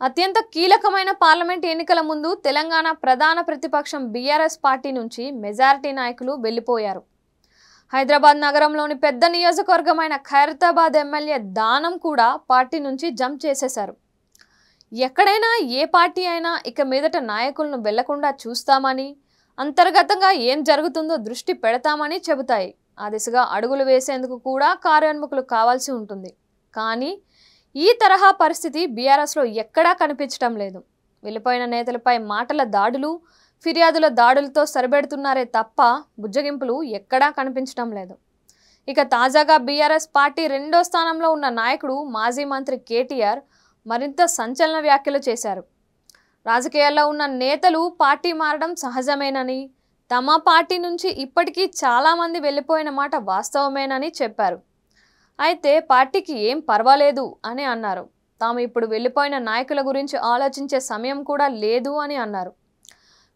అత్యంత కీలకమైన పార్లమెంట్ ఎన్నికల ముందు తెలంగాణ ప్రధాన ప్రతిపక్షం బీఆర్ఎస్ పార్టీ నుంచి మెజారిటీ నాయకులు వెళ్లిపోయారు. హైదరాబాద్ నగరంలోని పెద్ద నియోజకవర్గమైన ఖైరతాబాద్ ఎమ్మెల్యే దానం కూడా పార్టీ నుంచి జంప్ చేసేశారు. ఎక్కడైనా ఏ పార్టీ అయినా ఇక మీదట నాయకులను వెళ్లకుండా చూస్తామని, అంతర్గతంగా ఏం జరుగుతుందో దృష్టి పెడతామని చెబుతాయి. ఆ దిశగా అడుగులు వేసేందుకు కూడా కార్యోన్ముఖులు కావాల్సి ఉంటుంది. కానీ ఈ తరహా పరిస్థితి బీఆర్ఎస్లో ఎక్కడా కనిపించడం లేదు. వెళ్ళిపోయిన నేతలపై మాటల దాడులు, ఫిర్యాదుల దాడులతో సరిపెడుతున్నారే తప్ప బుజ్జగింపులు ఎక్కడా కనిపించడం లేదు. ఇక తాజాగా బీఆర్ఎస్ పార్టీ రెండో స్థానంలో ఉన్న నాయకుడు మాజీ మంత్రి కేటీఆర్ మరింత సంచలన వ్యాఖ్యలు చేశారు. రాజకీయాల్లో ఉన్న నేతలు పార్టీ మారడం సహజమేనని, తమ పార్టీ నుంచి ఇప్పటికీ చాలామంది వెళ్ళిపోయిన మాట వాస్తవమేనని చెప్పారు. అయితే పార్టీకి ఏం పర్వాలేదు అని అన్నారు. తాము ఇప్పుడు వెళ్ళిపోయిన నాయకుల గురించి ఆలోచించే సమయం కూడా లేదు అని అన్నారు.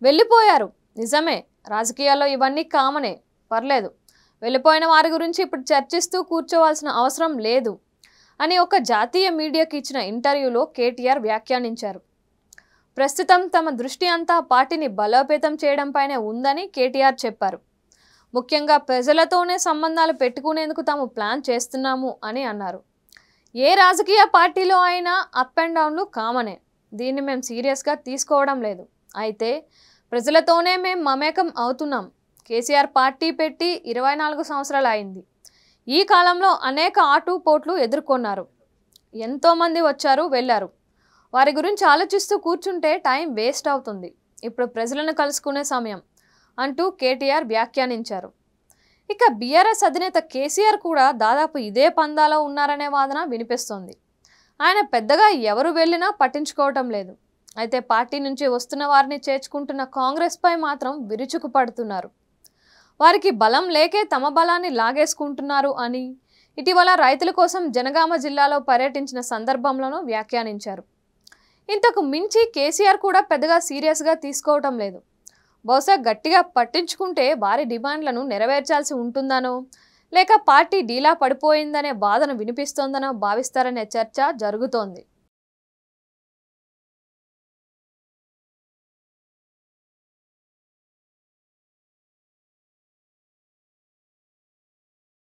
వెళ్ళిపోయారు నిజమే, రాజకీయాల్లో ఇవన్నీ కామనే, పర్లేదు, వెళ్ళిపోయిన వారి గురించి ఇప్పుడు చర్చిస్తూ కూర్చోవాల్సిన అవసరం లేదు అని ఒక జాతీయ మీడియాకి ఇచ్చిన ఇంటర్వ్యూలో కేటీఆర్ వ్యాఖ్యానించారు. ప్రస్తుతం తమ దృష్టి అంతా పార్టీని బలోపేతం చేయడంపైనే ఉందని కేటీఆర్ చెప్పారు. ముఖ్యంగా ప్రజలతోనే సంబంధాలు పెట్టుకునేందుకు తాము ప్లాన్ చేస్తున్నాము అని అన్నారు. ఏ రాజకీయ పార్టీలో అయినా అప్ అండ్ డౌన్లు కామనే, దీన్ని మేము సీరియస్గా తీసుకోవడం లేదు. అయితే ప్రజలతోనే మేము మమేకం అవుతున్నాం. కేసీఆర్ పార్టీ పెట్టి 24 సంవత్సరాలు అయింది. ఈ కాలంలో అనేక ఆటుపోట్లు ఎదుర్కొన్నారు. ఎంతోమంది వచ్చారు వెళ్ళారు. వారి గురించి ఆలోచిస్తూ కూర్చుంటే టైం వేస్ట్ అవుతుంది. ఇప్పుడు ప్రజలను కలుసుకునే సమయం అంటూ కేటీఆర్ వ్యాఖ్యానించారు. ఇక బీఆర్ఎస్ అధినేత కేసీఆర్ కూడా దాదాపు ఇదే పందాలో ఉన్నారనే వాదన వినిపిస్తోంది. ఆయన పెద్దగా ఎవరు వెళ్ళినా పట్టించుకోవటం లేదు. అయితే పార్టీ నుంచి వస్తున్న వారిని చేర్చుకుంటున్న కాంగ్రెస్పై మాత్రం విరుచుకుపడుతున్నారు. వారికి బలం లేకే తమ బలాన్ని లాగేసుకుంటున్నారు అని ఇటీవల రైతుల కోసం జనగామ జిల్లాలో పర్యటించిన సందర్భంలోనూ వ్యాఖ్యానించారు. ఇంతకు మించి కేసీఆర్ కూడా పెద్దగా సీరియస్గా తీసుకోవటం లేదు. బహుశా గట్టిగా పట్టించుకుంటే వారి డిమాండ్లను నెరవేర్చాల్సి ఉంటుందనో, లేక పార్టీ డీలా పడిపోయిందనే వాదన వినిపిస్తోందనో భావిస్తారనే చర్చ జరుగుతోంది.